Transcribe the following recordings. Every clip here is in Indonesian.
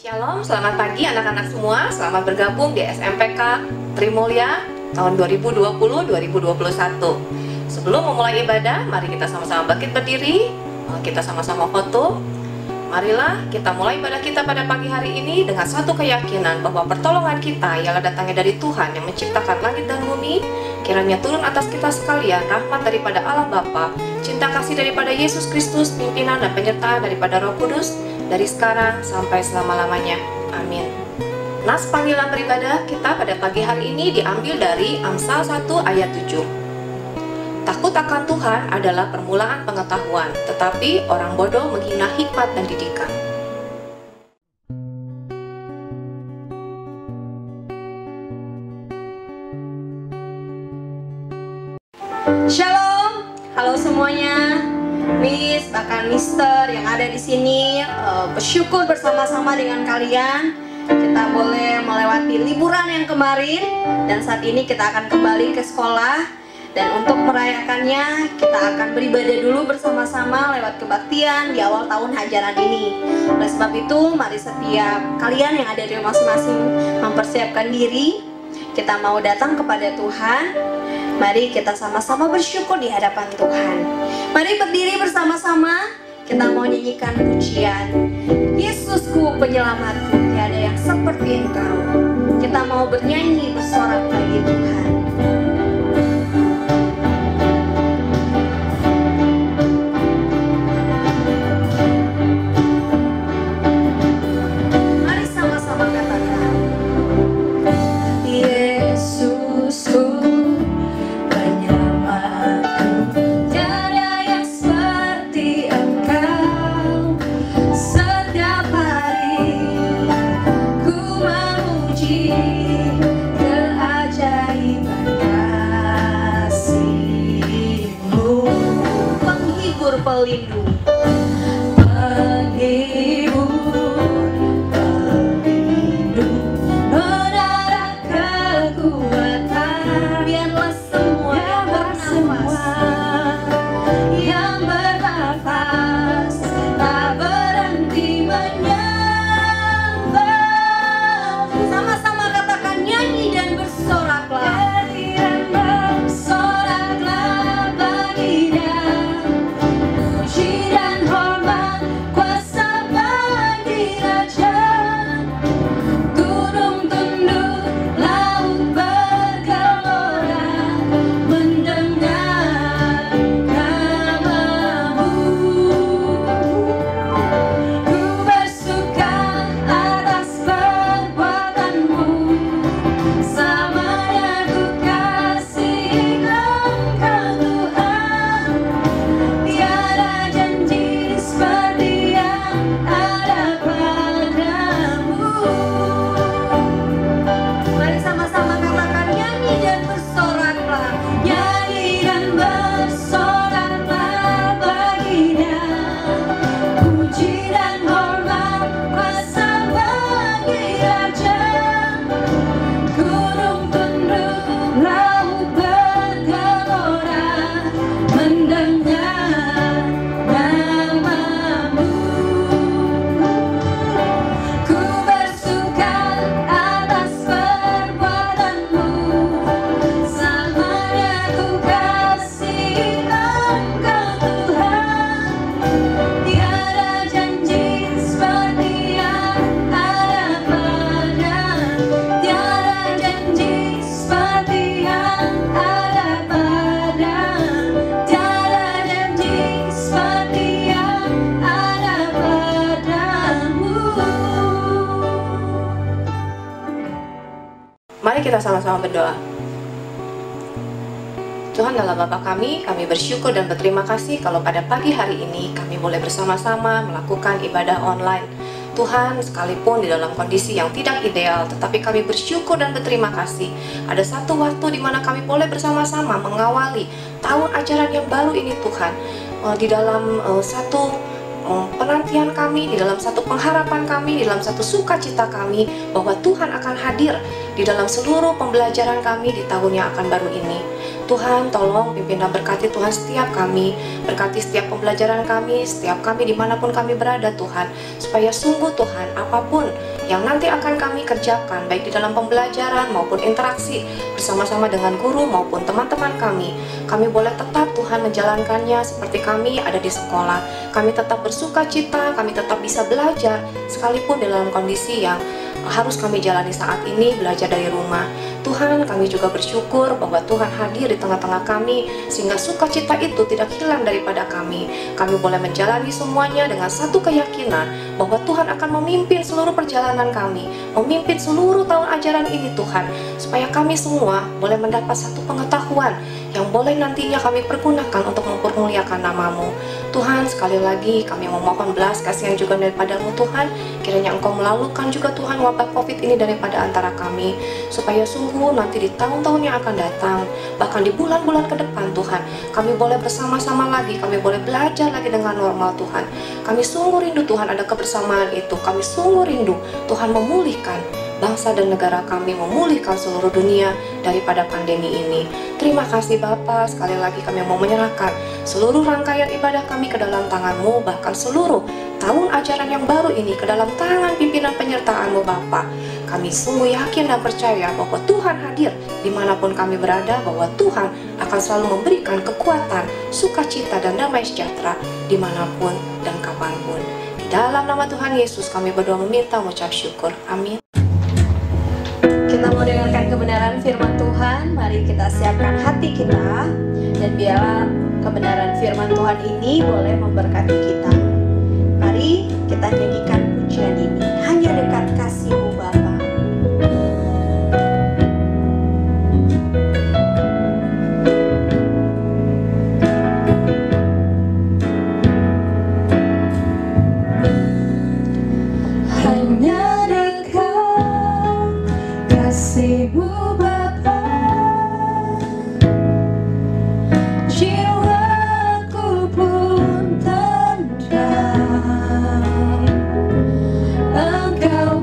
Shalom, selamat pagi anak-anak semua. Selamat bergabung di SMPK Trimulya tahun 2020-2021. Sebelum memulai ibadah, mari kita sama-sama bangkit berdiri. Kita sama-sama foto. Marilah kita mulai ibadah kita pada pagi hari ini dengan satu keyakinan bahwa pertolongan kita ialah datangnya dari Tuhan yang menciptakan langit dan bumi. Kiranya turun atas kita sekalian rahmat daripada Allah Bapa, cinta kasih daripada Yesus Kristus, pimpinan dan penyertaan daripada Roh Kudus, dari sekarang sampai selama-lamanya. Amin. Nas panggilan beribadah kita pada pagi hari ini diambil dari Amsal 1 ayat 7. Takut akan Tuhan adalah permulaan pengetahuan, tetapi orang bodoh menghina hikmat dan didikan. Shalom, halo semuanya. Miss, bahkan Mister yang ada di sini bersyukur bersama-sama dengan kalian. Kita boleh melewati liburan yang kemarin dan saat ini kita akan kembali ke sekolah. Dan untuk merayakannya kita akan beribadah dulu bersama-sama lewat kebaktian di awal tahun ajaran ini. Oleh sebab itu, mari setiap kalian yang ada di masing-masing mempersiapkan diri. Kita mau datang kepada Tuhan. Mari kita sama-sama bersyukur di hadapan Tuhan. Mari berdiri bersama-sama. Kita mau nyanyikan pujian Yesusku penyelamatku, tiada yang seperti Engkau. Kita mau bernyanyi bersorak bagi Tuhan. Mari sama-sama katakan Yesusku penyelamatku, tiada yang seperti Engkau. Setiap hari ku memuji keajaiban kasih-Mu, penghibur pelindung, menara kekuatan. Biarlah semua yang bernafas tak berhenti menyembah. Sama-sama katakan, nyanyi dan bersoraklah. Bersoraklah bagi Dia, puji dan hormat, kuasa bagi Raja. Gunung tunduk, laut bergelora, mendengar nama-Mu. Ku bersuka atas perbuatan-Mu, selamanya ku kasih Engkau Tuhan. Tiada janji seperti yang ada padamu. Mari sama-sama katakan, nyanyi dan bersoraklah. Nyanyi dan bersoraklah bagi Dia, puji dan hormat, kuasa bagi Raja. Gunung tunduk, laut bergelora, mendengar nama-Mu. Ku bersuka atas perbuatan-Mu, selamanya ku kasih Engkau Tuhan. Tiada janji seperti yang ada padamu. Tiada janji seperti yang ada padamu. Tiada janji seperti yang ada padamu. Mari kita sama-sama berdoa. Tuhan adalah Bapa kami bersyukur dan berterima kasih kalau pada pagi hari ini kami boleh bersama-sama melakukan ibadah online. Tuhan, sekalipun di dalam kondisi yang tidak ideal, tetapi kami bersyukur dan berterima kasih. Ada satu waktu di mana kami boleh bersama-sama mengawali tahun ajaran yang baru ini, Tuhan. Di dalam satu penantian kami, di dalam satu pengharapan kami, di dalam satu sukacita kami bahwa Tuhan akan hadir di dalam seluruh pembelajaran kami di tahun yang akan baru ini. Tuhan, tolong pimpin dan berkati Tuhan setiap kami, berkati setiap pembelajaran kami, setiap kami dimanapun kami berada Tuhan, supaya sungguh Tuhan, apapun yang nanti akan kami kerjakan, baik di dalam pembelajaran maupun interaksi bersama-sama dengan guru maupun teman-teman kami boleh tetap Tuhan menjalankannya seperti kami ada di sekolah. Kami tetap bersuka cita, kami tetap bisa belajar, sekalipun dalam kondisi yang harus kami jalani saat ini, belajar dari rumah. Tuhan, kami juga bersyukur bahwa Tuhan hadir di tengah-tengah kami, sehingga sukacita itu tidak hilang daripada kami. Kami boleh menjalani semuanya dengan satu keyakinan bahwa Tuhan akan memimpin seluruh perjalanan kami, memimpin seluruh tahun ajaran ini Tuhan, supaya kami semua boleh mendapat satu pengetahuan yang boleh nantinya kami pergunakan untuk mempermuliakan nama-Mu. Tuhan, sekali lagi kami memohon belas kasihan juga daripada-Mu Tuhan, kiranya Engkau melalukan juga Tuhan wabah COVID ini daripada antara kami, supaya sungguh nanti di tahun-tahun yang akan datang, bahkan di bulan-bulan ke depan Tuhan, kami boleh bersama-sama lagi, kami boleh belajar lagi dengan normal Tuhan. Kami sungguh rindu Tuhan ada kebersamaan itu, kami sungguh rindu Tuhan memulihkan bangsa dan negara kami, memulihkan seluruh dunia daripada pandemi ini. Terima kasih Bapa, sekali lagi kami mau menyerahkan seluruh rangkaian ibadah kami ke dalam tangan-Mu, bahkan seluruh tahun ajaran yang baru ini ke dalam tangan pimpinan penyertaan-Mu Bapa. Kami sungguh yakin dan percaya bahwa Tuhan hadir dimanapun kami berada, bahwa Tuhan akan selalu memberikan kekuatan, sukacita dan damai sejahtera dimanapun dan kapanpun. Di dalam nama Tuhan Yesus kami berdoa meminta mengucap syukur. Amin. Kita mau dengarkan kebenaran firman Tuhan. Mari kita siapkan hati kita, dan biarlah kebenaran firman Tuhan ini boleh memberkati kita. Mari kita nyanyikan pujian ini. Hanya dekat kasih-Mu Bapa. Hanya dekat kasih-Mu Bapa, jiwaku pun tenang. Engkau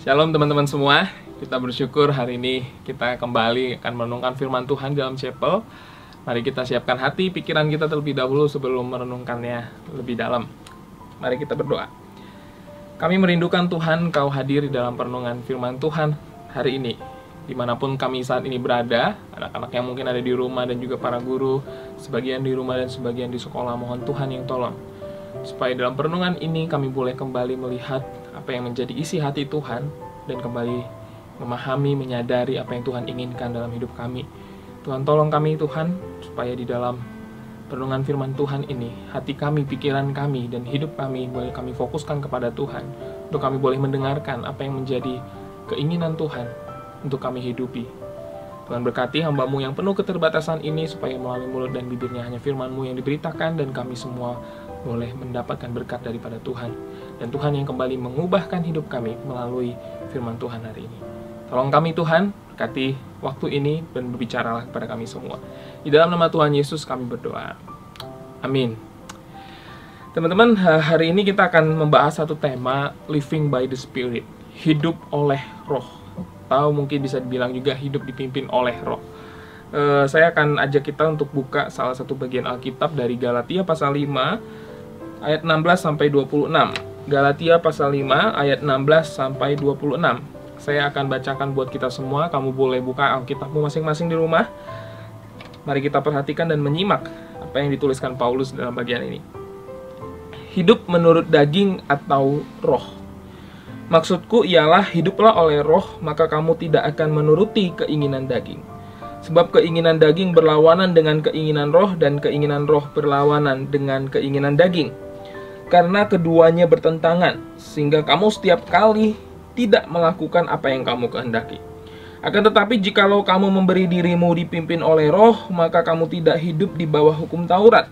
Shalom teman-teman semua, kita bersyukur hari ini kita kembali akan merenungkan firman Tuhan dalam chapel. Mari kita siapkan hati, pikiran kita terlebih dahulu sebelum merenungkannya lebih dalam. Mari kita berdoa. Kami merindukan Tuhan, Kau hadir di dalam perenungan firman Tuhan hari ini. Dimanapun kami saat ini berada, anak-anak yang mungkin ada di rumah dan juga para guru, sebagian di rumah dan sebagian di sekolah, mohon Tuhan yang tolong. Supaya dalam perenungan ini kami boleh kembali melihat apa yang menjadi isi hati Tuhan dan kembali memahami, menyadari apa yang Tuhan inginkan dalam hidup kami. Tuhan tolong kami Tuhan, supaya di dalam perenungan firman Tuhan ini, hati kami, pikiran kami, dan hidup kami boleh kami fokuskan kepada Tuhan, untuk kami boleh mendengarkan apa yang menjadi keinginan Tuhan untuk kami hidupi. Tuhan berkati hamba-Mu yang penuh keterbatasan ini, supaya melalui mulut dan bibirnya hanya firman-Mu yang diberitakan, dan kami semua boleh mendapatkan berkat daripada Tuhan. Dan Tuhan yang kembali mengubahkan hidup kami melalui firman Tuhan hari ini. Tolong kami Tuhan, berkati waktu ini dan berbicaralah kepada kami semua. Di dalam nama Tuhan Yesus kami berdoa. Amin. Teman-teman, hari ini kita akan membahas satu tema, Living by the Spirit. Hidup oleh roh. Atau mungkin bisa dibilang juga hidup dipimpin oleh roh. Saya akan ajak kita untuk buka salah satu bagian Alkitab dari Galatia pasal 5 ayat 16 sampai 26. Galatia pasal 5 ayat 16 sampai 26. Saya akan bacakan buat kita semua. Kamu boleh buka Alkitabmu masing-masing di rumah. Mari kita perhatikan dan menyimak apa yang dituliskan Paulus dalam bagian ini. Hidup menurut daging atau roh. Maksudku ialah hiduplah oleh roh, maka kamu tidak akan menuruti keinginan daging. Sebab keinginan daging berlawanan dengan keinginan roh, dan keinginan roh berlawanan dengan keinginan daging. Karena keduanya bertentangan, sehingga kamu setiap kali tidak melakukan apa yang kamu kehendaki. Akan tetapi jikalau kamu memberi dirimu dipimpin oleh roh, maka kamu tidak hidup di bawah hukum Taurat.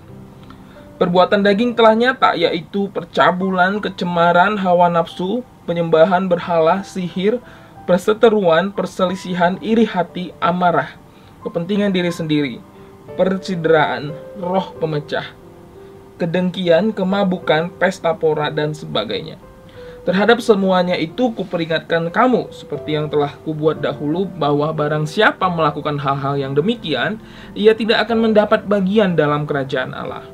Perbuatan daging telah nyata, yaitu percabulan, kecemaran, hawa nafsu, penyembahan berhala, sihir, perseteruan, perselisihan, iri hati, amarah, kepentingan diri sendiri, percideraan, roh pemecah, kedengkian, kemabukan, pesta pora, dan sebagainya. Terhadap semuanya itu kuperingatkan kamu, seperti yang telah kubuat dahulu, bahwa barang siapa melakukan hal-hal yang demikian, ia tidak akan mendapat bagian dalam kerajaan Allah.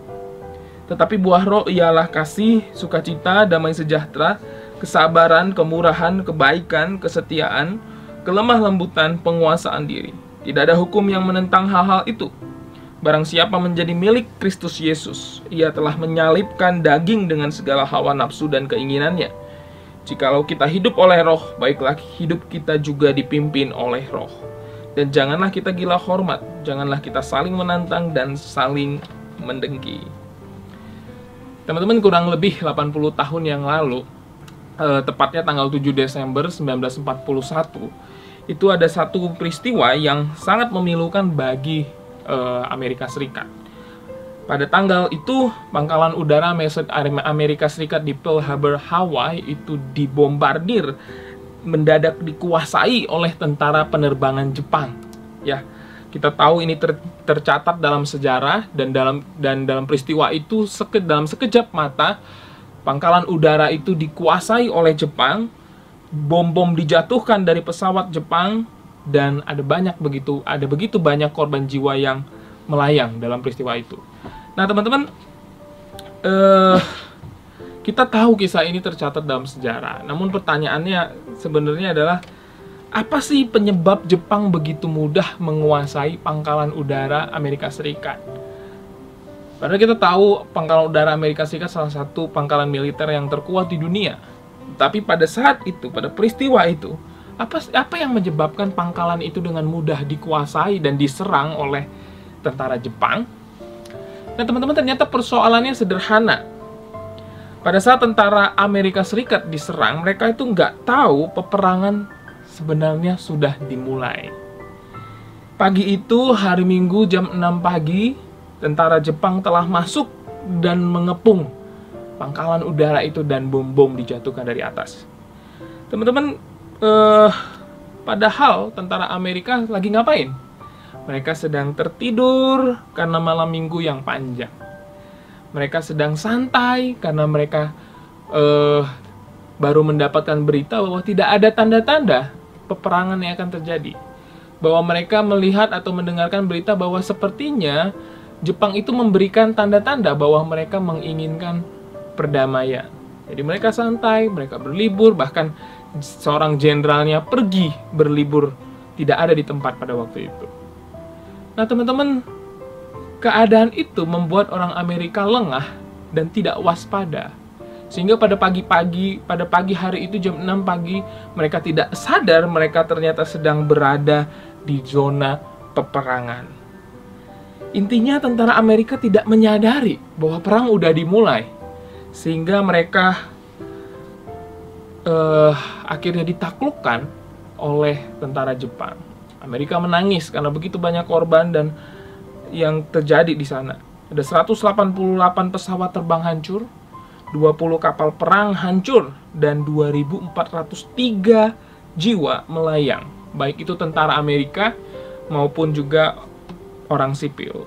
Tetapi buah roh ialah kasih, sukacita, damai sejahtera, kesabaran, kemurahan, kebaikan, kesetiaan, kelemah lembutan, penguasaan diri. Tidak ada hukum yang menentang hal-hal itu. Barang siapa menjadi milik Kristus Yesus, ia telah menyalibkan daging dengan segala hawa nafsu dan keinginannya. Jikalau kita hidup oleh roh, baiklah hidup kita juga dipimpin oleh roh. Dan janganlah kita gila hormat, janganlah kita saling menantang dan saling mendengki. Teman-teman, kurang lebih 80 tahun yang lalu, tepatnya tanggal 7 Desember 1941, itu ada satu peristiwa yang sangat memilukan bagi Amerika Serikat. Pada tanggal itu, pangkalan udara Amerika Serikat di Pearl Harbor, Hawaii itu dibombardir, mendadak dikuasai oleh tentara penerbangan Jepang. Ya, kita tahu ini tercatat dalam sejarah, dan dalam peristiwa itu dalam sekejap mata pangkalan udara itu dikuasai oleh Jepang. Bom-bom dijatuhkan dari pesawat Jepang, dan ada begitu banyak korban jiwa yang melayang dalam peristiwa itu. Nah teman-teman, kita tahu kisah ini tercatat dalam sejarah. Namun pertanyaannya sebenarnya adalah, apa sih penyebab Jepang begitu mudah menguasai pangkalan udara Amerika Serikat? Padahal kita tahu pangkalan udara Amerika Serikat salah satu pangkalan militer yang terkuat di dunia. Tapi pada saat itu, pada peristiwa itu, apa yang menyebabkan pangkalan itu dengan mudah dikuasai dan diserang oleh tentara Jepang? Nah teman-teman, ternyata persoalannya sederhana. Pada saat tentara Amerika Serikat diserang, mereka itu nggak tahu peperangan sebenarnya sudah dimulai. Pagi itu, hari Minggu jam 6 pagi, tentara Jepang telah masuk dan mengepung pangkalan udara itu, dan bom-bom dijatuhkan dari atas. Teman-teman, padahal tentara Amerika lagi ngapain? Mereka sedang tertidur karena malam minggu yang panjang. Mereka sedang santai karena mereka baru mendapatkan berita bahwa tidak ada tanda-tanda peperangan yang akan terjadi. Bahwa mereka melihat atau mendengarkan berita bahwa sepertinya Jepang itu memberikan tanda-tanda bahwa mereka menginginkan perdamaian. Jadi mereka santai, mereka berlibur, bahkan seorang jenderalnya pergi berlibur, tidak ada di tempat pada waktu itu. Nah teman-teman, keadaan itu membuat orang Amerika lengah dan tidak waspada. Sehingga pada pagi hari itu jam 6 pagi, mereka tidak sadar mereka ternyata sedang berada di zona peperangan. Intinya tentara Amerika tidak menyadari bahwa perang udah dimulai. Sehingga mereka akhirnya ditaklukkan oleh tentara Jepang. Amerika menangis karena begitu banyak korban dan yang terjadi di sana. Ada 188 pesawat terbang hancur, 20 kapal perang hancur, dan 2.403 jiwa melayang. Baik itu tentara Amerika maupun juga orang sipil.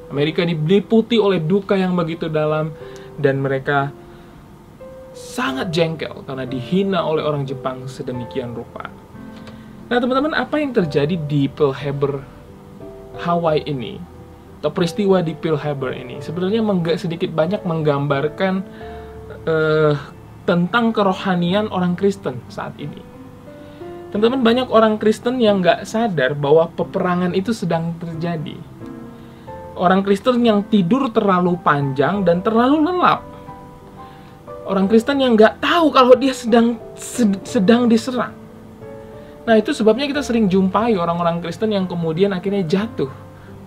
Amerika diliputi oleh duka yang begitu dalam dan mereka sangat jengkel karena dihina oleh orang Jepang sedemikian rupa. Nah teman-teman, apa yang terjadi di Pearl Harbor, Hawaii ini, atau peristiwa di Pearl Harbor ini, sebenarnya sedikit banyak menggambarkan tentang kerohanian orang Kristen saat ini. Teman-teman, banyak orang Kristen yang nggak sadar bahwa peperangan itu sedang terjadi. Orang Kristen yang tidur terlalu panjang dan terlalu lelap. Orang Kristen yang nggak tahu kalau dia sedang diserang. Nah itu sebabnya kita sering jumpai orang-orang Kristen yang kemudian akhirnya jatuh,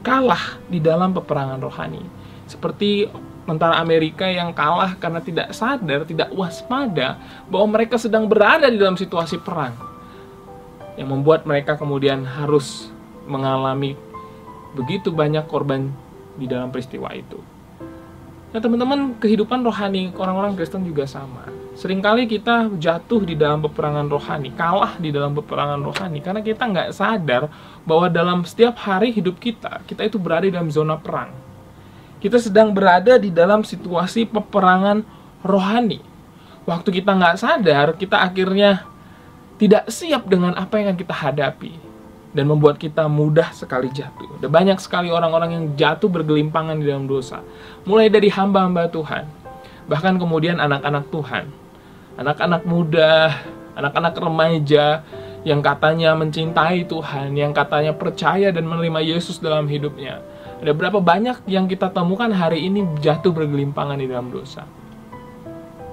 kalah di dalam peperangan rohani. Seperti tentara Amerika yang kalah karena tidak sadar, tidak waspada bahwa mereka sedang berada di dalam situasi perang. Yang membuat mereka kemudian harus mengalami begitu banyak korban di dalam peristiwa itu. Nah teman-teman, kehidupan rohani orang-orang Kristen juga sama. Seringkali kita jatuh di dalam peperangan rohani, kalah di dalam peperangan rohani, karena kita nggak sadar bahwa dalam setiap hari hidup kita itu berada di dalam zona perang. Kita sedang berada di dalam situasi peperangan rohani. Waktu kita nggak sadar, kita akhirnya tidak siap dengan apa yang akan kita hadapi. Dan membuat kita mudah sekali jatuh. Ada banyak sekali orang-orang yang jatuh bergelimpangan di dalam dosa. Mulai dari hamba-hamba Tuhan. Bahkan kemudian anak-anak Tuhan. Anak-anak muda, anak-anak remaja yang katanya mencintai Tuhan, yang katanya percaya dan menerima Yesus dalam hidupnya. Ada berapa banyak yang kita temukan hari ini jatuh bergelimpangan di dalam dosa.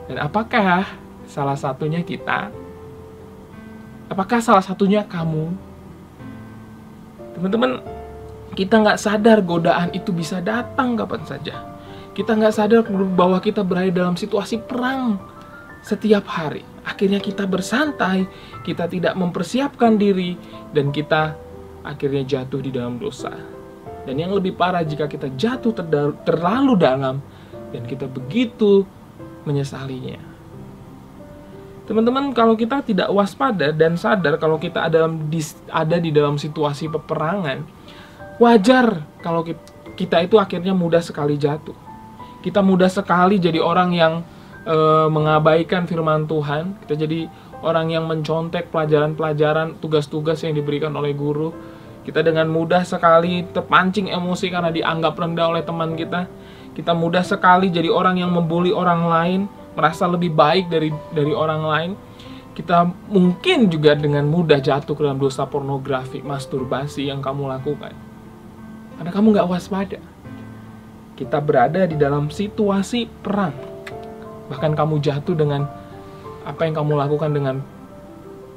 Dan apakah salah satunya kita? Apakah salah satunya kamu? Teman-teman, kita nggak sadar godaan itu bisa datang kapan saja. Kita nggak sadar bahwa kita berada dalam situasi perang setiap hari. Akhirnya kita bersantai, kita tidak mempersiapkan diri, dan kita akhirnya jatuh di dalam dosa. Dan yang lebih parah jika kita jatuh terlalu dalam, dan kita begitu menyesalinya. Teman-teman, kalau kita tidak waspada dan sadar kalau kita ada di dalam situasi peperangan, wajar kalau kita itu akhirnya mudah sekali jatuh. Kita mudah sekali jadi orang yang mengabaikan firman Tuhan. Kita jadi orang yang mencontek pelajaran-pelajaran, tugas-tugas yang diberikan oleh guru. Kita dengan mudah sekali terpancing emosi karena dianggap rendah oleh teman kita. Kita mudah sekali jadi orang yang membuli orang lain, merasa lebih baik dari orang lain. Kita mungkin juga dengan mudah jatuh ke dalam dosa pornografi, masturbasi yang kamu lakukan. Karena kamu nggak waspada. Kita berada di dalam situasi perang. Bahkan kamu jatuh dengan apa yang kamu lakukan dengan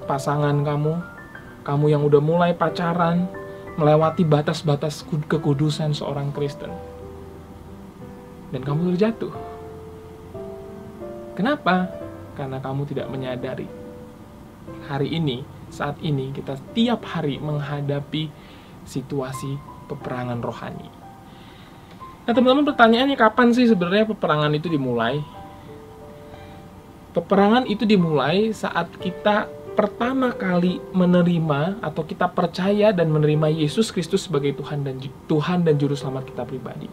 pasangan kamu yang udah mulai pacaran, melewati batas-batas kekudusan seorang Kristen. Dan kamu terjatuh. Kenapa? Karena kamu tidak menyadari. Hari ini, saat ini, kita tiap hari menghadapi situasi peperangan rohani. Nah teman-teman, pertanyaannya kapan sih sebenarnya peperangan itu dimulai? Peperangan itu dimulai saat kita pertama kali menerima atau kita percaya dan menerima Yesus Kristus sebagai Tuhan dan Juru Selamat kita pribadi.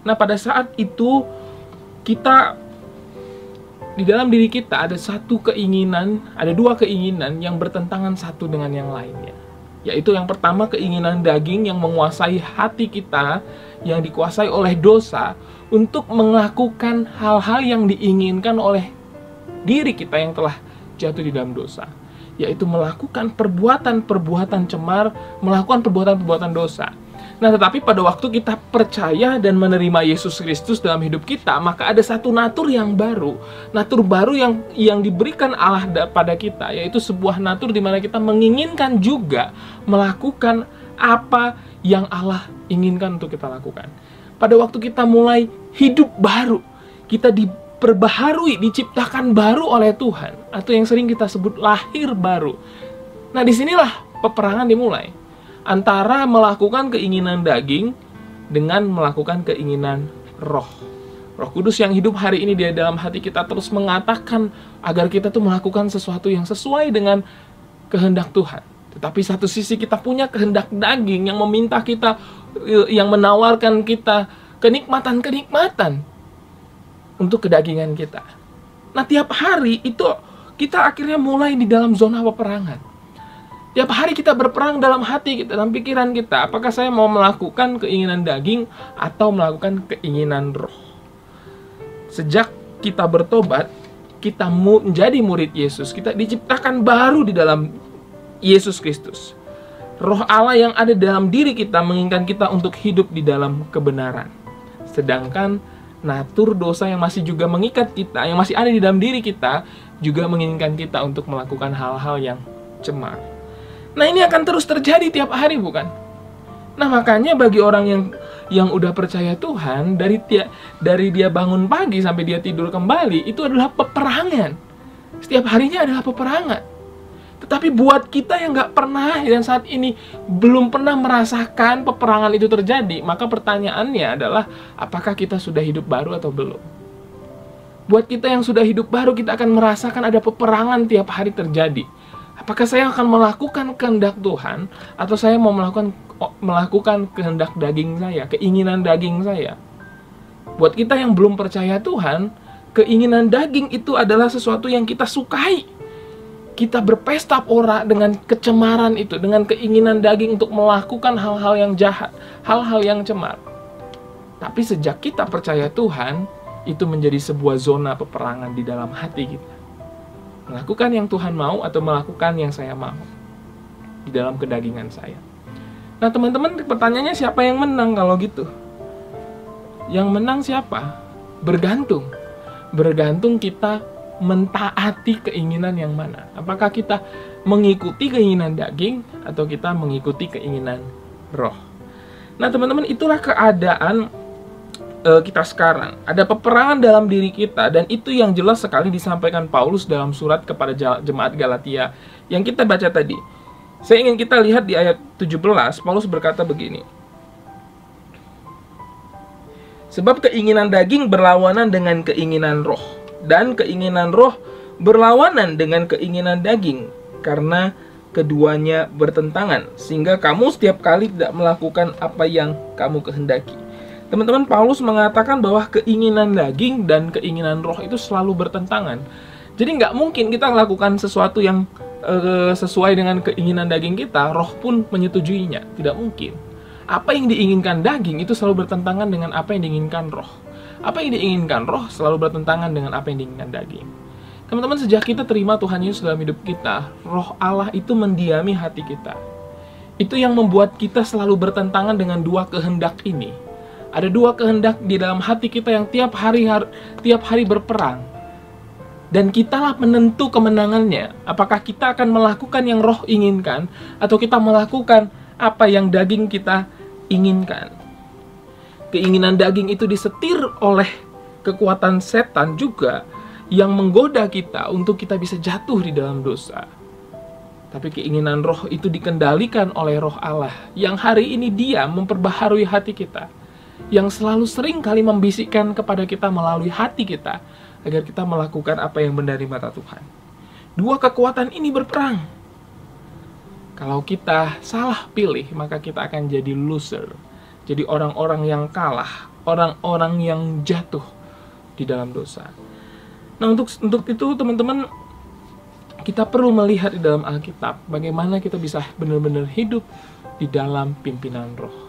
Nah pada saat itu kita di dalam diri kita ada ada dua keinginan yang bertentangan satu dengan yang lainnya. Yaitu yang pertama, keinginan daging yang menguasai hati kita, yang dikuasai oleh dosa, untuk melakukan hal-hal yang diinginkan oleh diri kita yang telah jatuh di dalam dosa. Yaitu melakukan perbuatan-perbuatan cemar, melakukan perbuatan-perbuatan dosa. Nah, tetapi pada waktu kita percaya dan menerima Yesus Kristus dalam hidup kita, maka ada satu natur yang baru. Natur baru yang diberikan Allah pada kita, yaitu sebuah natur di mana kita menginginkan juga melakukan apa yang Allah inginkan untuk kita lakukan. Pada waktu kita mulai hidup baru, kita diperbaharui, diciptakan baru oleh Tuhan, atau yang sering kita sebut lahir baru. Nah, disinilah peperangan dimulai antara melakukan keinginan daging dengan melakukan keinginan roh. Roh Kudus yang hidup hari ini di dalam hati kita terus mengatakan agar kita tuh melakukan sesuatu yang sesuai dengan kehendak Tuhan. Tetapi satu sisi kita punya kehendak daging yang meminta kita, yang menawarkan kita kenikmatan-kenikmatan untuk kedagingan kita. Nah, tiap hari itu kita akhirnya mulai di dalam zona peperangan. Tiap hari kita berperang dalam hati kita, dalam pikiran kita. Apakah saya mau melakukan keinginan daging atau melakukan keinginan roh? Sejak kita bertobat, kita menjadi murid Yesus. Kita diciptakan baru di dalam Yesus Kristus. Roh Allah yang ada dalam diri kita menginginkan kita untuk hidup di dalam kebenaran. Sedangkan natur dosa yang masih juga mengikat kita, yang masih ada di dalam diri kita, juga menginginkan kita untuk melakukan hal-hal yang cemar. Nah, ini akan terus terjadi tiap hari, bukan? Nah, makanya bagi orang yang udah percaya Tuhan, dari dia bangun pagi sampai dia tidur kembali, itu adalah peperangan. Setiap harinya adalah peperangan. Tetapi buat kita yang nggak pernah dan saat ini belum pernah merasakan peperangan itu terjadi, maka pertanyaannya adalah, apakah kita sudah hidup baru atau belum? Buat kita yang sudah hidup baru, kita akan merasakan ada peperangan tiap hari terjadi. Apakah saya akan melakukan kehendak Tuhan, atau saya mau melakukan kehendak daging saya, keinginan daging saya? Buat kita yang belum percaya Tuhan, keinginan daging itu adalah sesuatu yang kita sukai. Kita berpesta pora dengan kecemaran itu, dengan keinginan daging untuk melakukan hal-hal yang jahat, hal-hal yang cemar. Tapi sejak kita percaya Tuhan, itu menjadi sebuah zona peperangan di dalam hati kita. Melakukan yang Tuhan mau atau melakukan yang saya mau di dalam kedagingan saya. Nah, teman-teman, pertanyaannya siapa yang menang kalau gitu? Yang menang siapa? Bergantung kita mentaati keinginan yang mana. Apakah kita mengikuti keinginan daging atau kita mengikuti keinginan roh? Nah, teman-teman, itulah keadaan kita sekarang. Ada peperangan dalam diri kita, dan itu yang jelas sekali disampaikan Paulus dalam surat kepada jemaat Galatia yang kita baca tadi. Saya ingin kita lihat di ayat 17, Paulus berkata begini. Sebab keinginan daging berlawanan dengan keinginan roh, dan keinginan roh berlawanan dengan keinginan daging, karena keduanya bertentangan, sehingga kamu setiap kali tidak melakukan apa yang kamu kehendaki. Teman-teman, Paulus mengatakan bahwa keinginan daging dan keinginan roh itu selalu bertentangan. Jadi nggak mungkin kita melakukan sesuatu yang sesuai dengan keinginan daging kita, roh pun menyetujuinya. Tidak mungkin. Apa yang diinginkan daging itu selalu bertentangan dengan apa yang diinginkan roh. Apa yang diinginkan roh selalu bertentangan dengan apa yang diinginkan daging. Teman-teman, sejak kita terima Tuhan Yesus dalam hidup kita, roh Allah itu mendiami hati kita. Itu yang membuat kita selalu bertentangan dengan dua kehendak ini. Ada dua kehendak di dalam hati kita yang tiap hari berperang. Dan kitalah penentu kemenangannya. Apakah kita akan melakukan yang roh inginkan, atau kita melakukan apa yang daging kita inginkan. Keinginan daging itu disetir oleh kekuatan setan juga, yang menggoda kita untuk kita bisa jatuh di dalam dosa. Tapi keinginan roh itu dikendalikan oleh roh Allah, yang hari ini dia memperbaharui hati kita, yang selalu sering kali membisikkan kepada kita melalui hati kita, agar kita melakukan apa yang benar di mata Tuhan. Dua kekuatan ini berperang. Kalau kita salah pilih, maka kita akan jadi loser. Jadi orang-orang yang kalah, orang-orang yang jatuh di dalam dosa. Nah, untuk itu teman-teman, kita perlu melihat di dalam Alkitab bagaimana kita bisa benar-benar hidup di dalam pimpinan Roh.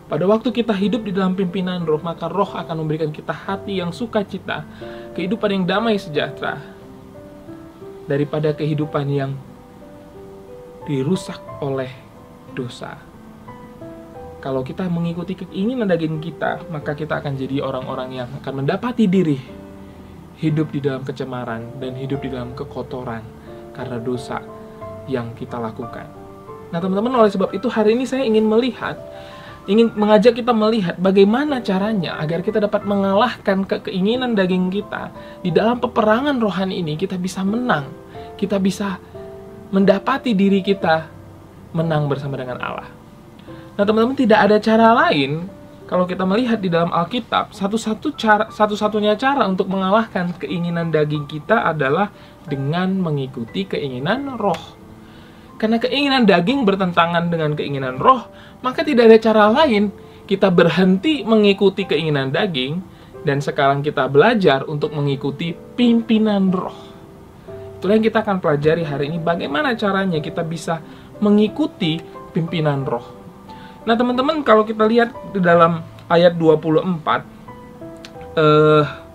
Pada waktu kita hidup di dalam pimpinan Roh, maka Roh akan memberikan kita hati yang sukacita, kehidupan yang damai sejahtera, daripada kehidupan yang dirusak oleh dosa. Kalau kita mengikuti keinginan daging kita, maka kita akan jadi orang-orang yang akan mendapati diri hidup di dalam kecemaran dan hidup di dalam kekotoran karena dosa yang kita lakukan. Nah teman-teman, oleh sebab itu hari ini saya ingin mengajak kita melihat bagaimana caranya agar kita dapat mengalahkan keinginan daging kita. Di dalam peperangan rohani ini kita bisa menang, kita bisa mendapati diri kita menang bersama dengan Allah. Nah teman-teman, tidak ada cara lain kalau kita melihat di dalam Alkitab. Satu-satunya cara untuk mengalahkan keinginan daging kita adalah dengan mengikuti keinginan Roh. Karena keinginan daging bertentangan dengan keinginan Roh, maka tidak ada cara lain kita berhenti mengikuti keinginan daging dan sekarang kita belajar untuk mengikuti pimpinan Roh. Itulah yang kita akan pelajari hari ini, bagaimana caranya kita bisa mengikuti pimpinan Roh. Nah teman-teman, kalau kita lihat di dalam ayat 24,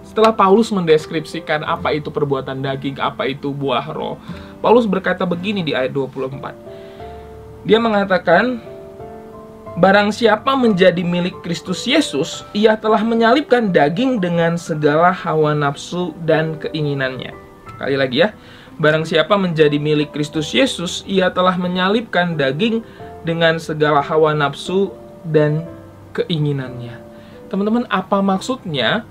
setelah Paulus mendeskripsikan apa itu perbuatan daging, apa itu buah roh, Paulus berkata begini di ayat 24. Dia mengatakan, barang siapa menjadi milik Kristus Yesus, ia telah menyalibkan daging dengan segala hawa nafsu dan keinginannya. Kali lagi ya, barang siapa menjadi milik Kristus Yesus, ia telah menyalibkan daging dengan segala hawa nafsu dan keinginannya. Teman-teman, apa maksudnya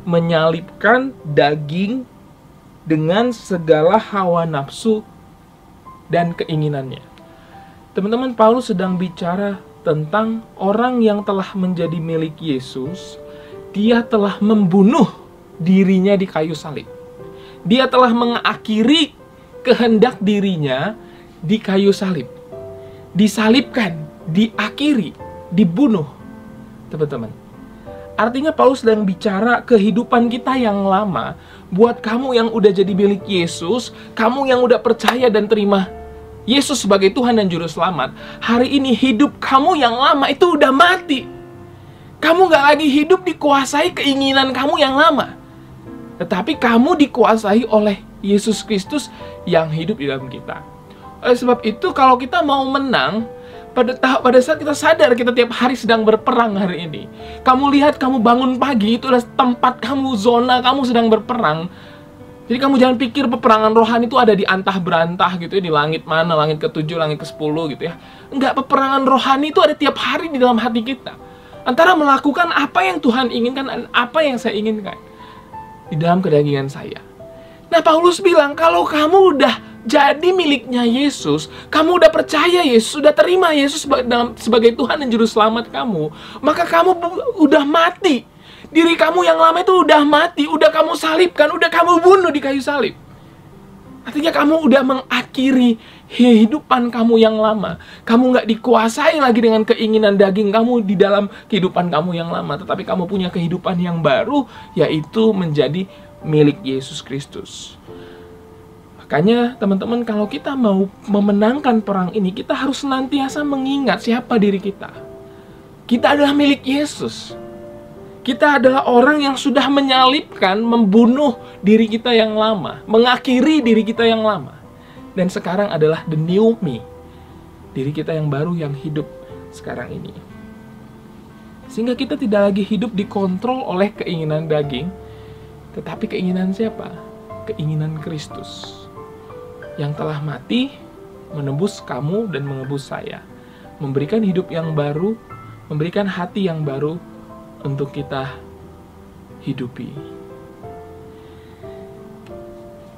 menyalibkan daging dengan segala hawa nafsu dan keinginannya? Teman-teman, Paulus sedang bicara tentang orang yang telah menjadi milik Yesus. Dia telah membunuh dirinya di kayu salib. Dia telah mengakhiri kehendak dirinya di kayu salib. Disalibkan, diakhiri, dibunuh. Teman-teman, artinya Paulus sedang bicara kehidupan kita yang lama. Buat kamu yang udah jadi milik Yesus, kamu yang udah percaya dan terima Yesus sebagai Tuhan dan Juru Selamat, hari ini hidup kamu yang lama itu udah mati. Kamu gak lagi hidup dikuasai keinginan kamu yang lama, tetapi kamu dikuasai oleh Yesus Kristus yang hidup di dalam kita. Oleh sebab itu, kalau kita mau menang, pada saat kita sadar kita tiap hari sedang berperang hari ini. Kamu lihat, kamu bangun pagi, itu adalah tempat kamu, zona kamu sedang berperang. Jadi kamu jangan pikir peperangan rohani itu ada di antah berantah gitu ya, di langit mana, langit ke-7, langit ke-10 gitu ya. Enggak, peperangan rohani itu ada tiap hari di dalam hati kita. Antara melakukan apa yang Tuhan inginkan dan apa yang saya inginkan di dalam kedagingan saya. Nah, Paulus bilang, kalau kamu udah jadi miliknya Yesus, kamu udah percaya Yesus, sudah terima Yesus sebagai Tuhan dan Juru Selamat kamu, maka kamu udah mati. Diri kamu yang lama itu udah mati, udah kamu salibkan, udah kamu bunuh di kayu salib. Artinya kamu udah mengakhiri kehidupan kamu yang lama. Kamu nggak dikuasai lagi dengan keinginan daging kamu di dalam kehidupan kamu yang lama, tetapi kamu punya kehidupan yang baru, yaitu menjadi milik Yesus Kristus. Makanya teman-teman, kalau kita mau memenangkan perang ini, kita harus senantiasa mengingat siapa diri kita. Kita adalah milik Yesus. Kita adalah orang yang sudah menyalibkan, membunuh diri kita yang lama, mengakhiri diri kita yang lama. Dan sekarang adalah the new me, diri kita yang baru yang hidup sekarang ini. Sehingga kita tidak lagi hidup dikontrol oleh keinginan daging, tetapi keinginan siapa? Keinginan Kristus yang telah mati, menebus kamu dan menebus saya, memberikan hidup yang baru, memberikan hati yang baru untuk kita hidupi.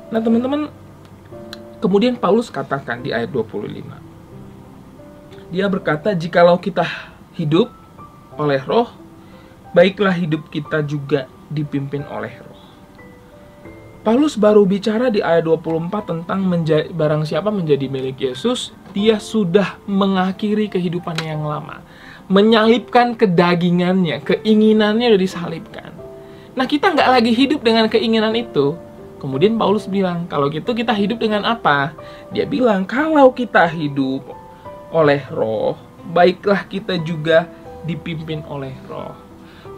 Nah teman-teman, kemudian Paulus katakan di ayat 25, dia berkata, jikalau kita hidup oleh roh, baiklah hidup kita juga dipimpin oleh roh. Paulus baru bicara di ayat 24 tentang barang siapa menjadi milik Yesus, dia sudah mengakhiri kehidupannya yang lama, menyalibkan kedagingannya, keinginannya sudah disalibkan. Nah kita nggak lagi hidup dengan keinginan itu, Kemudian Paulus bilang, kalau gitu kita hidup dengan apa? Dia bilang, kalau kita hidup oleh roh, baiklah kita juga dipimpin oleh roh.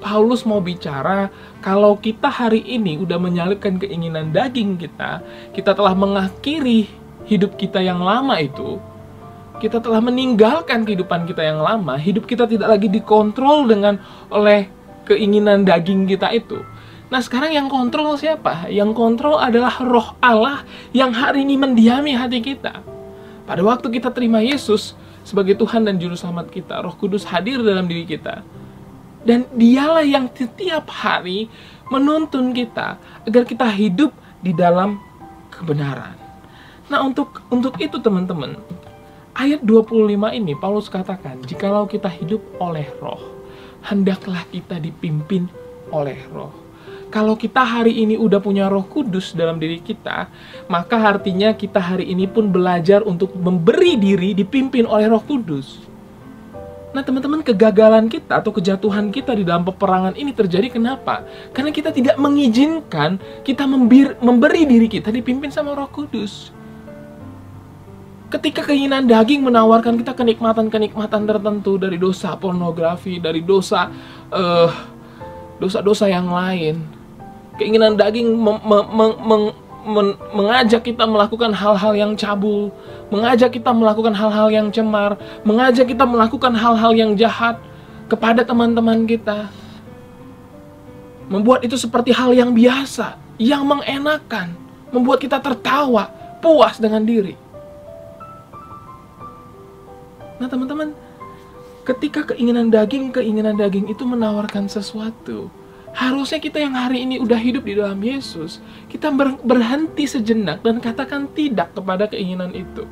Paulus mau bicara, kalau kita hari ini udah menyalibkan keinginan daging kita telah mengakhiri hidup kita yang lama itu, kita telah meninggalkan kehidupan kita yang lama, hidup kita tidak lagi dikontrol oleh keinginan daging kita itu. Nah sekarang yang kontrol siapa? Yang kontrol adalah roh Allah yang hari ini mendiami hati kita. Pada waktu kita terima Yesus sebagai Tuhan dan Juru Selamat kita, Roh Kudus hadir dalam diri kita. Dan dialah yang setiap hari menuntun kita agar kita hidup di dalam kebenaran. Nah untuk itu teman-teman, ayat 25 ini Paulus katakan, jikalau kita hidup oleh roh, hendaklah kita dipimpin oleh roh. Kalau kita hari ini udah punya Roh Kudus dalam diri kita, maka artinya kita hari ini pun belajar untuk memberi diri dipimpin oleh Roh Kudus. Nah teman-teman, kegagalan kita atau kejatuhan kita di dalam peperangan ini terjadi kenapa? Karena kita tidak mengizinkan kita memberi diri kita dipimpin sama Roh Kudus. Ketika keinginan daging menawarkan kita kenikmatan-kenikmatan tertentu dari dosa pornografi, dari dosa-dosa yang lain, keinginan daging mengajak kita melakukan hal-hal yang cabul, mengajak kita melakukan hal-hal yang cemar, mengajak kita melakukan hal-hal yang jahat kepada teman-teman kita, membuat itu seperti hal yang biasa, yang mengenakan, membuat kita tertawa, puas dengan diri. Nah teman-teman, ketika keinginan daging itu menawarkan sesuatu, harusnya kita yang hari ini udah hidup di dalam Yesus, kita berhenti sejenak dan katakan tidak kepada keinginan itu.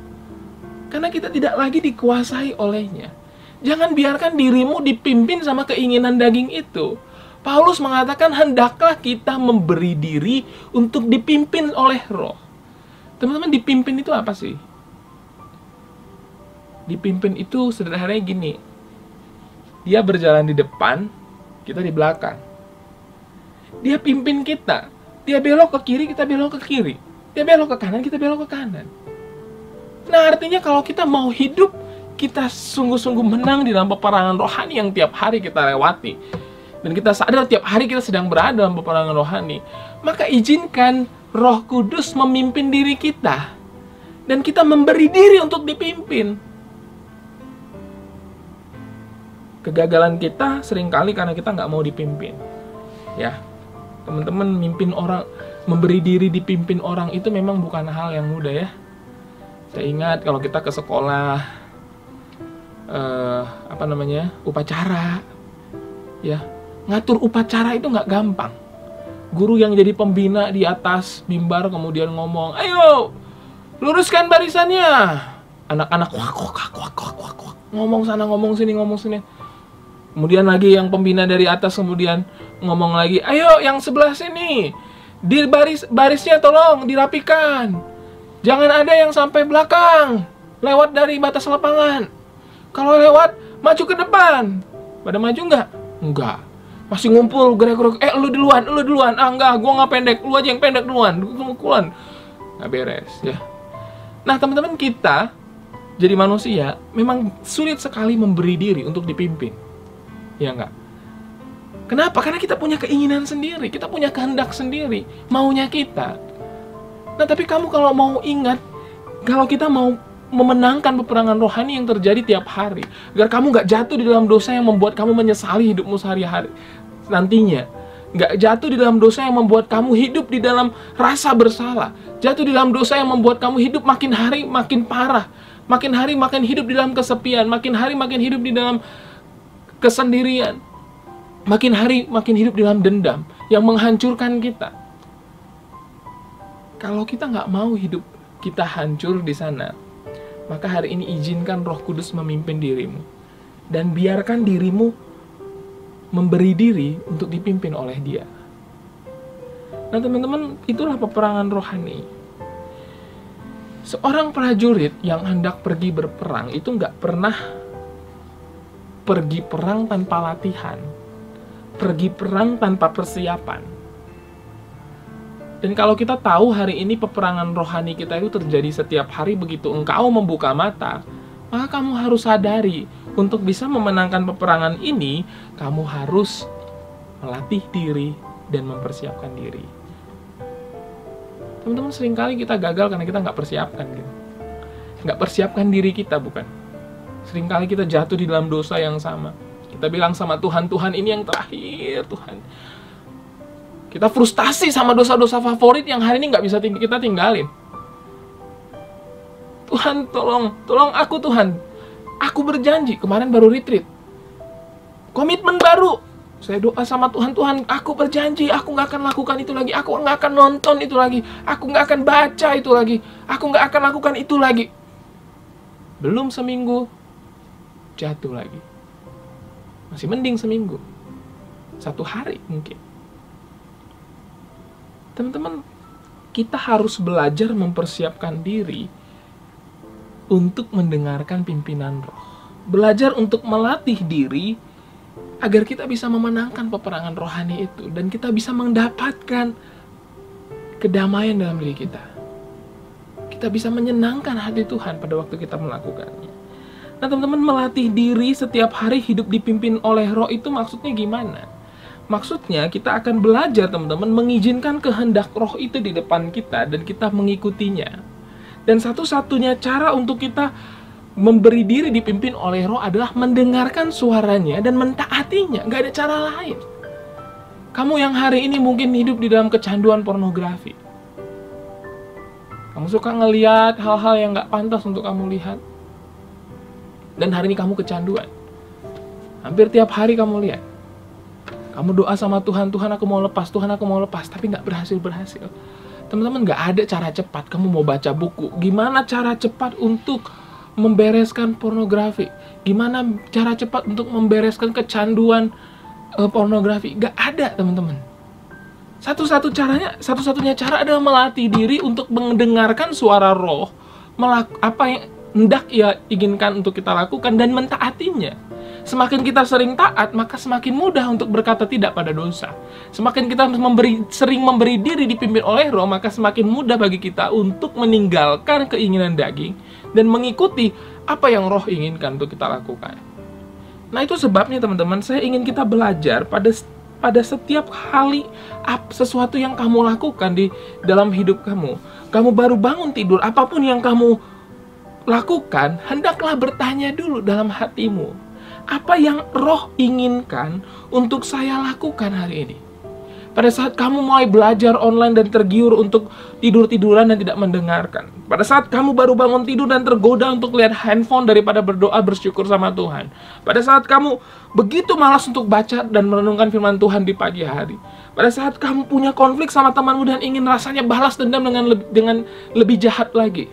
Karena kita tidak lagi dikuasai olehnya. Jangan biarkan dirimu dipimpin sama keinginan daging itu. Paulus mengatakan hendaklah kita memberi diri untuk dipimpin oleh roh. Teman-teman, dipimpin itu apa sih? Dipimpin itu sederhananya gini. Dia berjalan di depan, kita di belakang. Dia pimpin kita. Dia belok ke kiri, kita belok ke kiri. Dia belok ke kanan, kita belok ke kanan. Nah artinya kalau kita mau hidup, kita sungguh-sungguh menang di dalam peperangan rohani yang tiap hari kita lewati. Dan kita sadar tiap hari kita sedang berada dalam peperangan rohani. Maka izinkan Roh Kudus memimpin diri kita. Dan kita memberi diri untuk dipimpin. Kegagalan kita seringkali karena kita nggak mau dipimpin. Ya, teman-teman, mimpin orang, memberi diri dipimpin orang itu memang bukan hal yang mudah ya. Saya ingat kalau kita ke sekolah, upacara, ya, ngatur upacara itu nggak gampang. Guru yang jadi pembina di atas mimbar kemudian ngomong, ayo luruskan barisannya. Anak-anak wak, ngomong sana, ngomong sini. Kemudian lagi yang pembina dari atas kemudian ngomong lagi, ayo yang sebelah sini, di barisnya tolong dirapikan. Jangan ada yang sampai belakang, lewat dari batas lapangan. Kalau lewat, maju ke depan. Pada maju nggak? Enggak. Masih ngumpul, gerak-gerak, lu duluan. Ah enggak, gua nggak pendek, lu aja yang pendek duluan. Nggak beres ya. Nah teman-teman, kita jadi manusia memang sulit sekali memberi diri untuk dipimpin. Ya enggak? Kenapa? Karena kita punya keinginan sendiri, kita punya kehendak sendiri, maunya kita. Nah tapi kamu kalau mau ingat, kalau kita mau memenangkan peperangan rohani yang terjadi tiap hari, agar kamu nggak jatuh di dalam dosa yang membuat kamu menyesali hidupmu sehari-hari nantinya, nggak jatuh di dalam dosa yang membuat kamu hidup di dalam rasa bersalah, jatuh di dalam dosa yang membuat kamu hidup makin hari makin parah, makin hari makin hidup di dalam kesepian, makin hari makin hidup di dalam kesendirian, makin hari makin hidup di dalam dendam yang menghancurkan kita. Kalau kita nggak mau hidup kita hancur di sana, maka hari ini izinkan Roh Kudus memimpin dirimu dan biarkan dirimu memberi diri untuk dipimpin oleh Dia. Nah teman-teman, itulah peperangan rohani. Seorang prajurit yang hendak pergi berperang itu nggak pernah pergi perang tanpa latihan, pergi perang tanpa persiapan. Dan kalau kita tahu hari ini peperangan rohani kita itu terjadi setiap hari, begitu engkau membuka mata, maka kamu harus sadari, untuk bisa memenangkan peperangan ini, kamu harus melatih diri dan mempersiapkan diri. Teman-teman, seringkali kita gagal karena kita nggak persiapkan gitu. Nggak persiapkan diri kita, bukan? Seringkali kita jatuh di dalam dosa yang sama. Kita bilang sama Tuhan, Tuhan ini yang terakhir, Tuhan. Kita frustasi sama dosa-dosa favorit yang hari ini nggak bisa kita tinggalin. Tuhan, tolong aku Tuhan. Aku berjanji, kemarin baru retreat. Komitmen baru. Saya doa sama Tuhan, Tuhan, aku berjanji, aku nggak akan lakukan itu lagi. Aku nggak akan nonton itu lagi. Aku nggak akan baca itu lagi. Aku nggak akan lakukan itu lagi. Belum seminggu, jatuh lagi. Masih mending seminggu. 1 hari mungkin. Teman-teman, kita harus belajar mempersiapkan diri untuk mendengarkan pimpinan roh. Belajar untuk melatih diri agar kita bisa memenangkan peperangan rohani itu. Dan kita bisa mendapatkan kedamaian dalam diri kita. Kita bisa menyenangkan hati Tuhan pada waktu kita melakukannya. Nah teman-teman, melatih diri setiap hari hidup dipimpin oleh roh itu maksudnya gimana? Maksudnya kita akan belajar teman-teman mengizinkan kehendak roh itu di depan kita dan kita mengikutinya. Dan satu-satunya cara untuk kita memberi diri dipimpin oleh roh adalah mendengarkan suaranya dan mentaatinya. Gak ada cara lain. Kamu yang hari ini mungkin hidup di dalam kecanduan pornografi. Kamu suka ngelihat hal-hal yang gak pantas untuk kamu lihat. Dan hari ini kamu kecanduan. Hampir tiap hari kamu lihat. Kamu doa sama Tuhan, Tuhan aku mau lepas, Tuhan aku mau lepas, tapi nggak berhasil. Teman-teman, nggak ada cara cepat. Kamu mau baca buku, gimana cara cepat untuk membereskan pornografi? Gimana cara cepat untuk membereskan kecanduan pornografi? Nggak ada, teman-teman. Satu-satunya cara adalah melatih diri untuk mendengarkan suara roh, apa yang hendak ia inginkan untuk kita lakukan dan mentaatinya. Semakin kita sering taat, maka semakin mudah untuk berkata tidak pada dosa. Semakin kita sering memberi diri dipimpin oleh roh, maka semakin mudah bagi kita untuk meninggalkan keinginan daging dan mengikuti apa yang roh inginkan untuk kita lakukan. Nah itu sebabnya teman-teman, saya ingin kita belajar pada setiap kali sesuatu yang kamu lakukan di dalam hidup kamu. Kamu baru bangun tidur, apapun yang kamu lakukan, hendaklah bertanya dulu dalam hatimu. Apa yang roh inginkan untuk saya lakukan hari ini? Pada saat kamu mulai belajar online dan tergiur untuk tidur-tiduran dan tidak mendengarkan. Pada saat kamu baru bangun tidur dan tergoda untuk lihat handphone daripada berdoa bersyukur sama Tuhan. Pada saat kamu begitu malas untuk baca dan merenungkan firman Tuhan di pagi hari. Pada saat kamu punya konflik sama temanmu dan ingin rasanya balas dendam dengan lebih jahat lagi.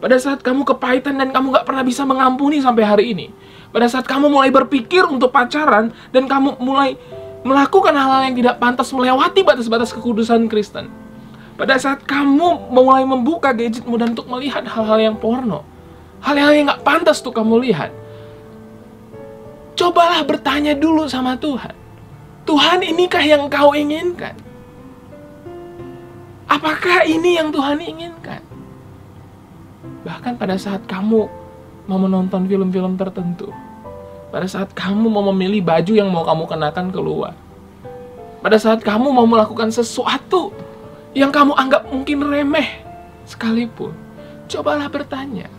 Pada saat kamu kepahitan dan kamu gak pernah bisa mengampuni sampai hari ini. Pada saat kamu mulai berpikir untuk pacaran dan kamu mulai melakukan hal-hal yang tidak pantas, melewati batas-batas kekudusan Kristen. Pada saat kamu mulai membuka gadgetmu dan untuk melihat hal-hal yang porno, hal-hal yang gak pantas untuk kamu lihat, cobalah bertanya dulu sama Tuhan. Tuhan, inikah yang kau inginkan? Apakah ini yang Tuhan inginkan? Bahkan pada saat kamu mau menonton film-film tertentu, pada saat kamu mau memilih baju yang mau kamu kenakan keluar, pada saat kamu mau melakukan sesuatu yang kamu anggap mungkin remeh sekalipun, cobalah bertanya,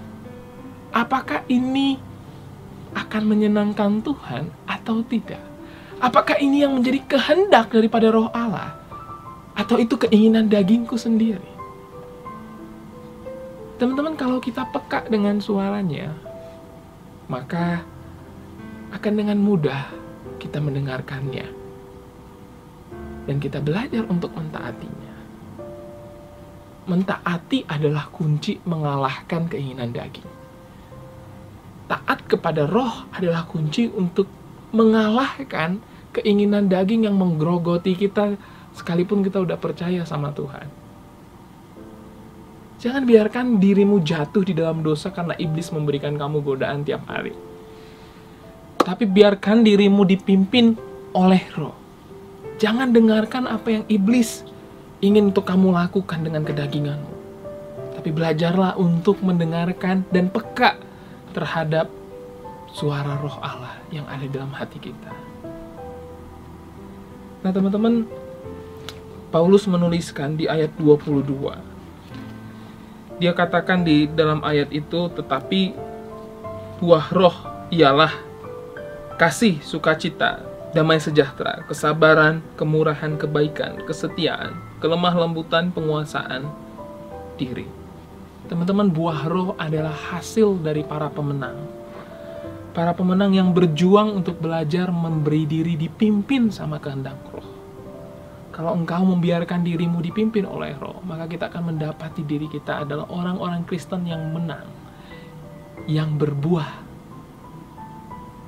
apakah ini akan menyenangkan Tuhan atau tidak? Apakah ini yang menjadi kehendak daripada Roh Allah, atau itu keinginan dagingku sendiri? Teman-teman, kalau kita peka dengan suaranya, maka akan dengan mudah kita mendengarkannya. Dan kita belajar untuk mentaatinya. Mentaati adalah kunci mengalahkan keinginan daging. Taat kepada roh adalah kunci untuk mengalahkan keinginan daging yang menggerogoti kita sekalipun kita udah percaya sama Tuhan. Jangan biarkan dirimu jatuh di dalam dosa karena iblis memberikan kamu godaan tiap hari. Tapi biarkan dirimu dipimpin oleh roh. Jangan dengarkan apa yang iblis ingin untuk kamu lakukan dengan kedaginganmu. Tapi belajarlah untuk mendengarkan dan peka terhadap suara Roh Allah yang ada dalam hati kita. Nah teman-teman, Paulus menuliskan di ayat 22. Dia katakan di dalam ayat itu, tetapi buah roh ialah kasih, sukacita, damai sejahtera, kesabaran, kemurahan, kebaikan, kesetiaan, kelemah lembutan, penguasaan diri. Teman-teman, buah roh adalah hasil dari para pemenang. Para pemenang yang berjuang untuk belajar memberi diri dipimpin sama kehendak roh. Kalau engkau membiarkan dirimu dipimpin oleh roh, maka kita akan mendapati diri kita adalah orang-orang Kristen yang menang, yang berbuah.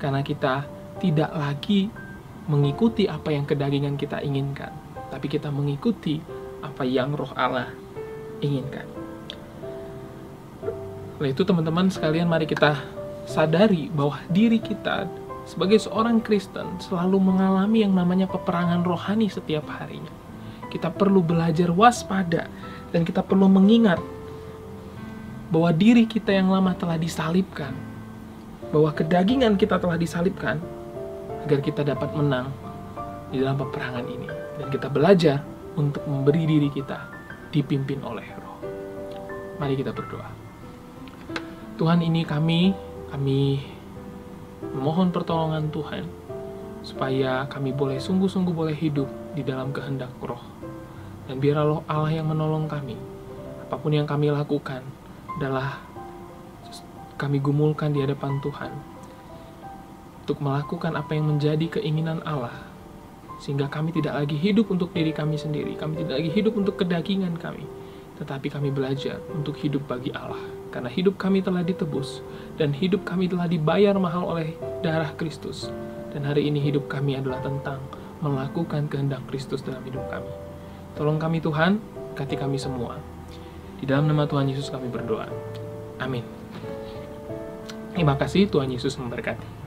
Karena kita tidak lagi mengikuti apa yang kedagingan kita inginkan, tapi kita mengikuti apa yang Roh Allah inginkan. Oleh itu teman-teman sekalian, mari kita sadari bahwa diri kita sebagai seorang Kristen selalu mengalami yang namanya peperangan rohani setiap harinya. Kita perlu belajar waspada dan kita perlu mengingat bahwa diri kita yang lama telah disalibkan, bahwa kedagingan kita telah disalibkan agar kita dapat menang di dalam peperangan ini. Dan kita belajar untuk memberi diri kita dipimpin oleh Roh. Mari kita berdoa. Tuhan, ini kami memohon pertolongan Tuhan, supaya kami boleh sungguh-sungguh boleh hidup di dalam kehendak Roh. Dan biarlah Roh Allah yang menolong kami. Apapun yang kami lakukan adalah kami gumulkan di hadapan Tuhan untuk melakukan apa yang menjadi keinginan Allah, sehingga kami tidak lagi hidup untuk diri kami sendiri, kami tidak lagi hidup untuk kedagingan kami, tetapi kami belajar untuk hidup bagi Allah. Karena hidup kami telah ditebus, dan hidup kami telah dibayar mahal oleh darah Kristus. Dan hari ini hidup kami adalah tentang melakukan kehendak Kristus dalam hidup kami. Tolong kami Tuhan, berkati kami semua. Di dalam nama Tuhan Yesus kami berdoa. Amin. Terima kasih, Tuhan Yesus memberkati.